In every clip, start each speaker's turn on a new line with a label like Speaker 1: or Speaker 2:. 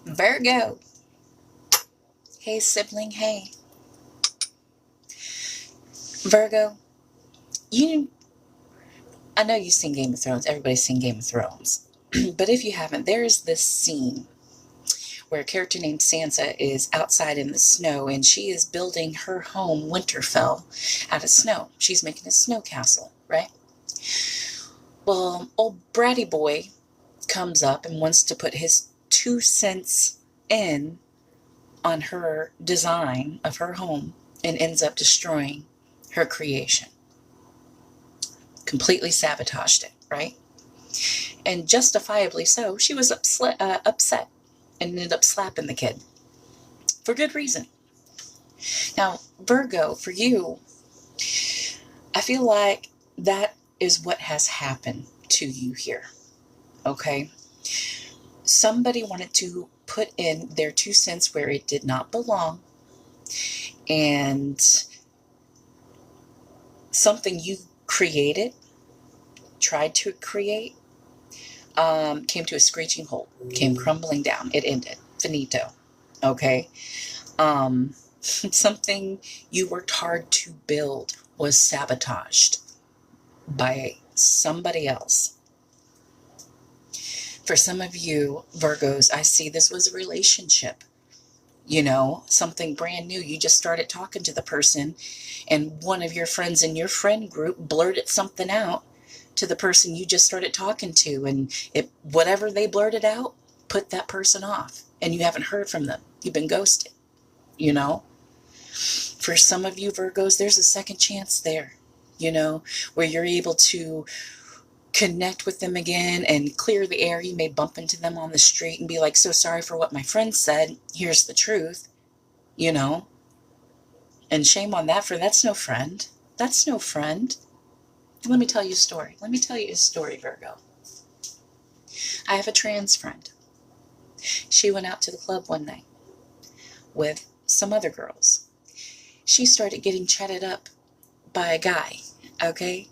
Speaker 1: Virgo. Hey, sibling. Hey. Virgo, you. I know you've seen Game of Thrones. Everybody's seen Game of Thrones. But if you haven't, there's this scene where a character named Sansa is outside in the snow and she is building her home, Winterfell, out of snow. She's making a snow castle, right? Well, old bratty boy comes up and wants to put his 2 cents in on her design of her home and ends up destroying her creation. Completely sabotaged it, right? And justifiably so. She was upset and ended up slapping the kid for good reason. Now, Virgo, for you, I feel like that is what has happened to you here, okay? Somebody wanted to put in their 2 cents where it did not belong, and something you created, tried to create, came to a screeching halt, came crumbling down. It ended. Finito. Okay? Something you worked hard to build was sabotaged by somebody else. For some of you, Virgos, I see this was a relationship. Something brand new. You just started talking to the person, and one of your friends in your friend group blurted something out to the person you just started talking to, and whatever they blurted out put that person off, and you haven't heard from them. You've been ghosted. For some of you Virgos, there's a second chance there, where you're able to connect with them again and clear the air. You may bump into them on the street and be like, so sorry for what my friend said. Here's the truth, and shame on that, for that's no friend. That's no friend. Let me tell you a story. Virgo. I have a trans friend. She went out to the club one night with some other girls. She started getting chatted up by a guy, okay?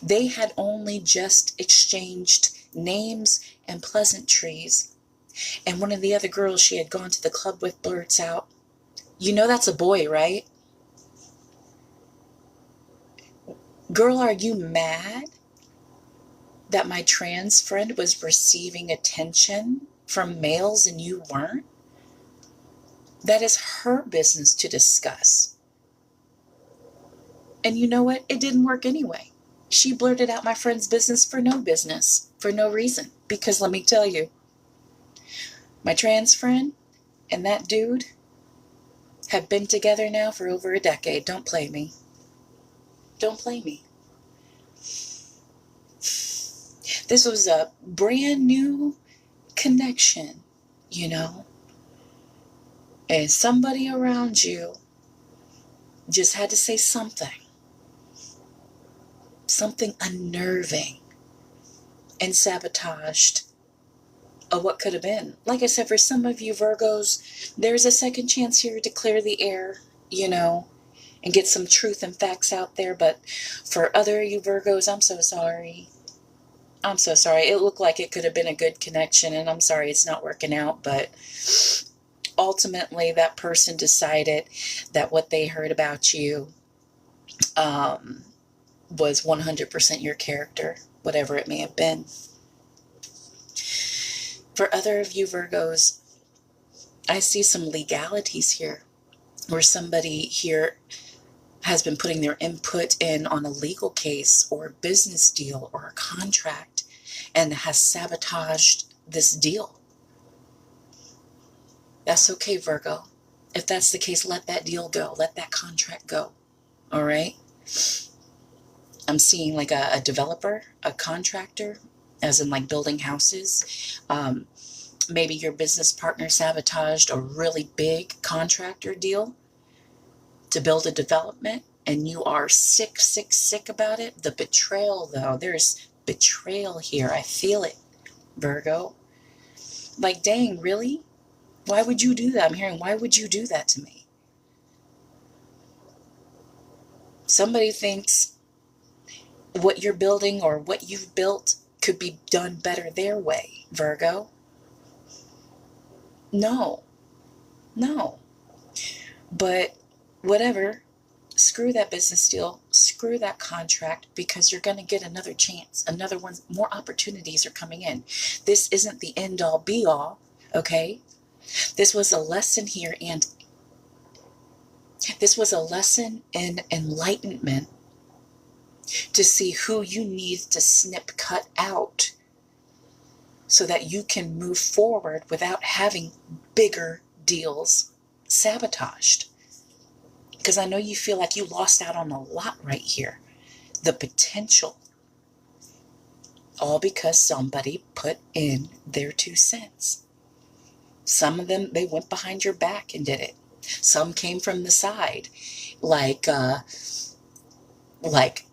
Speaker 1: They had only just exchanged names and pleasantries, and one of the other girls she had gone to the club with blurts out, that's a boy, right? Girl, are you mad that my trans friend was receiving attention from males and you weren't? That is her business to discuss. And you know what? It didn't work anyway. She blurted out my friend's business, for no reason. Because let me tell you, my trans friend and that dude have been together now for over a decade. Don't play me. Don't play me. This was a brand new connection, and somebody around you just had to say something unnerving, and sabotaged what could have been. Like I said, for some of you Virgos, there's a second chance here to clear the air, and get some truth and facts out there. But for other you Virgos, I'm so sorry. It looked like it could have been a good connection, and I'm sorry it's not working out. But ultimately, that person decided that what they heard about you was 100% your character, whatever it may have been. For other of you Virgos, I see some legalities here, where somebody here has been putting their input in on a legal case or a business deal or a contract and has sabotaged this deal. That's okay, Virgo. If that's the case, let that deal go. Let that contract go. All right? I'm seeing like a developer, a contractor, as in like building houses. Maybe your business partner sabotaged a really big contractor deal to build a development, and you are sick about it. The betrayal, though, there's betrayal here. I feel it, Virgo. Like, dang, really? Why would you do that? I'm hearing, why would you do that to me? Somebody thinks what you're building or what you've built could be done better their way, Virgo. No, no. But whatever, screw that business deal, screw that contract, because you're going to get another chance, another one. More opportunities are coming in. This isn't the end all be all, okay? This was a lesson here, and this was a lesson in enlightenment to see who you need to snip, cut out, so that you can move forward without having bigger deals sabotaged. Because I know you feel like you lost out on a lot right here. The potential. All because somebody put in their 2 cents. Some of them, they went behind your back and did it. Some came from the side, like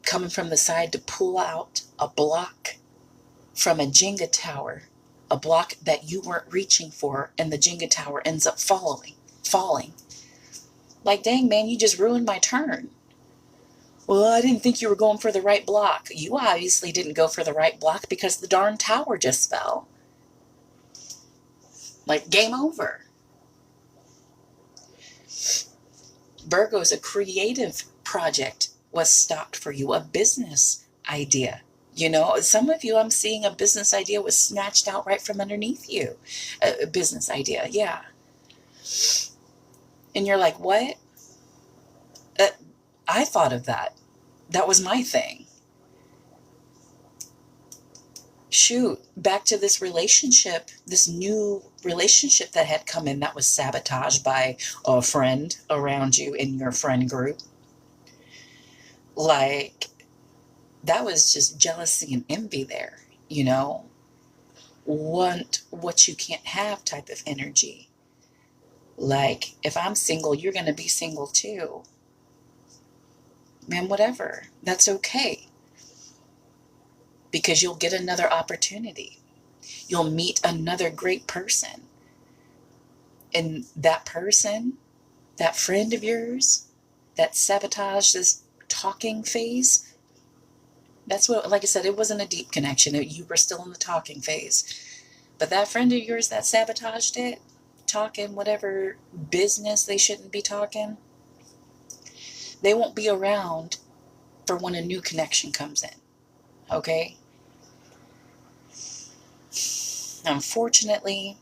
Speaker 1: coming from the side to pull out a block from a Jenga tower, a block that you weren't reaching for, and the Jenga tower ends up falling. Like, dang, man, you just ruined my turn. Well, I didn't think you were going for the right block. You obviously didn't go for the right block because the darn tower just fell. Like, game over. Virgo's, a creative project was stopped for you, a business idea. You know, some of you, I'm seeing a business idea was snatched out right from underneath you. A business idea, yeah. And you're like, what? I thought of that. That was my thing. Shoot, back to this relationship, this new relationship that had come in that was sabotaged by a friend around you in your friend group. Like, that was just jealousy and envy there, you know? Want what you can't have type of energy. Like, if I'm single, you're going to be single too. Man, whatever. That's okay. Because you'll get another opportunity. You'll meet another great person. And that person, that friend of yours, that sabotaged this talking phase, that's what, like I said, it wasn't a deep connection. You were still in the talking phase. But that friend of yours that sabotaged it, talking whatever business they shouldn't be talking, they won't be around for when a new connection comes in. Okay? Unfortunately,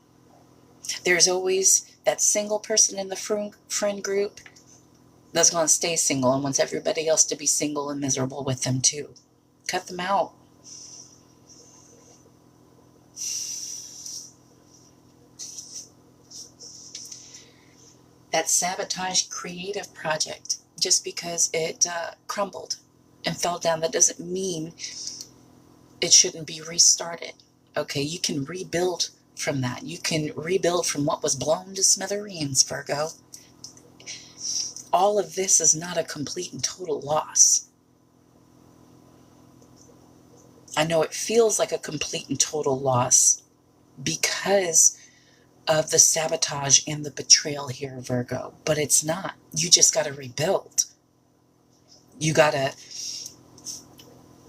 Speaker 1: there's always that single person in the friend group that's going to stay single and wants everybody else to be single and miserable with them too. Cut them out. That sabotage creative project, just because it crumbled and fell down, that doesn't mean it shouldn't be restarted. Okay, you can rebuild from that. You can rebuild from what was blown to smithereens, Virgo. All of this is not a complete and total loss. I know it feels like a complete and total loss because of the sabotage and the betrayal here, Virgo, but it's not. You just got to rebuild. You got to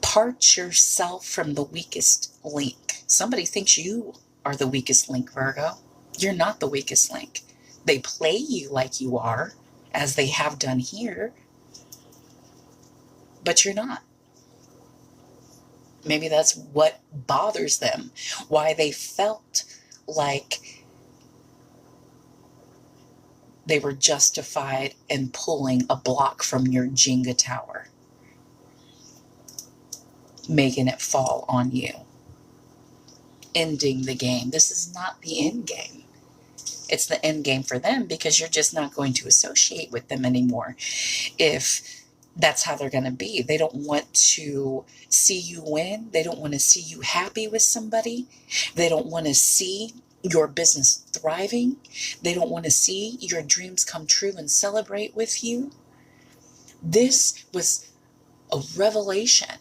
Speaker 1: part yourself from the weakest link. Somebody thinks you are the weakest link, Virgo. You're not the weakest link. They play you like you are, as they have done here, but you're not. Maybe that's what bothers them, why they felt like they were justified in pulling a block from your Jenga tower, making it fall on you, ending the game. This is not the end game. It's the end game for them, because you're just not going to associate with them anymore if that's how they're going to be. They don't want to see you win. They don't want to see you happy with somebody. They don't want to see your business thriving. They don't want to see your dreams come true and celebrate with you. This was a revelation,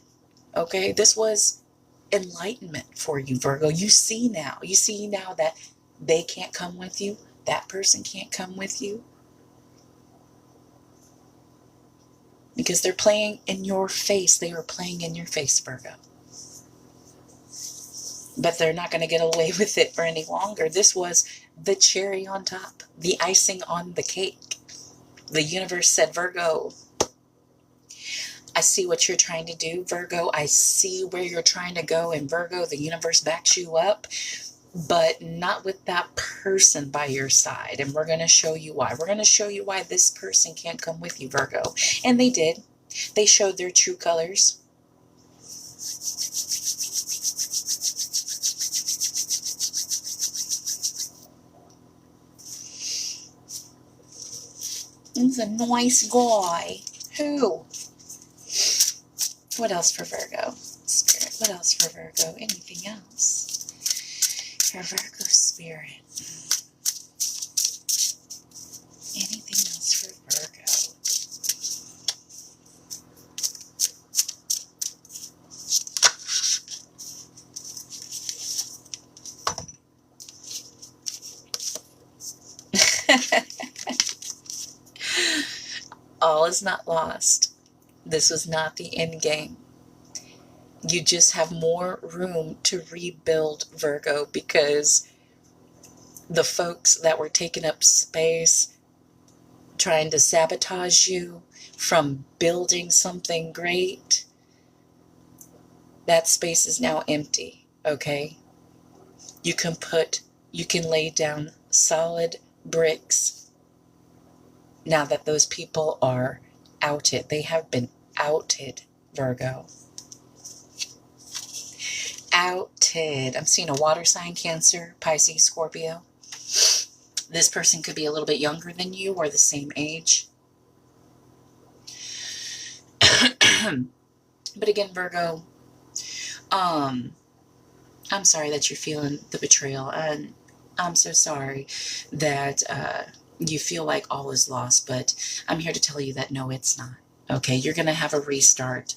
Speaker 1: okay? This was enlightenment for you, Virgo. You see now that they can't come with you. That person can't come with you. Because they're playing in your face. They are playing in your face, Virgo. But they're not going to get away with it for any longer. This was the cherry on top, the icing on the cake. The universe said, Virgo, I see what you're trying to do, Virgo. I see where you're trying to go. And Virgo, the universe backs you up, but not with that person by your side. And we're going to show you why. We're going to show you why this person can't come with you, Virgo. And they did. They showed their true colors. He's a nice guy. Who? What else for Virgo? Spirit, what else for Virgo? Anything else? For Virgo Spirit. Anything else for Virgo? All is not lost. This was not the end game. You just have more room to rebuild, Virgo, because the folks that were taking up space, trying to sabotage you from building something great, that space is now empty, okay? You can lay down solid bricks now that those people are outed. They have been outed, Virgo. Outed. I'm seeing a water sign, Cancer, Pisces, Scorpio. This person could be a little bit younger than you or the same age. But again, Virgo, I'm sorry that you're feeling the betrayal, and I'm so sorry that you feel like all is lost, but I'm here to tell you that no, it's not. Okay, you're going to have a restart.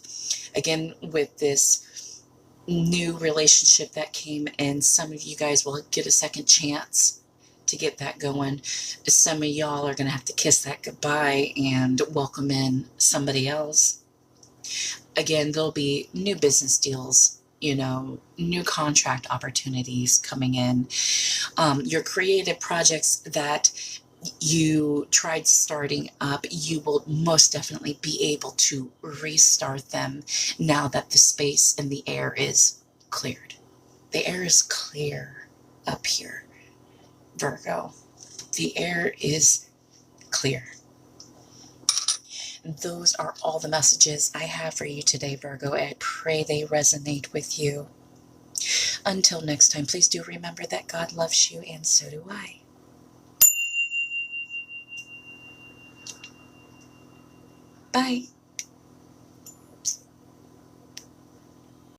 Speaker 1: Again, with this new relationship that came in, some of you guys will get a second chance to get that going. Some of y'all are going to have to kiss that goodbye and welcome in somebody else. Again, there'll be new business deals, you know, new contract opportunities coming in. Your creative projects that you tried starting up, you will most definitely be able to restart them now that the space and the air is cleared. The air is clear up here, Virgo. The air is clear. Those are all the messages I have for you today, Virgo. I pray they resonate with you. Until next time, please do remember that God loves you, and so do I. Bye.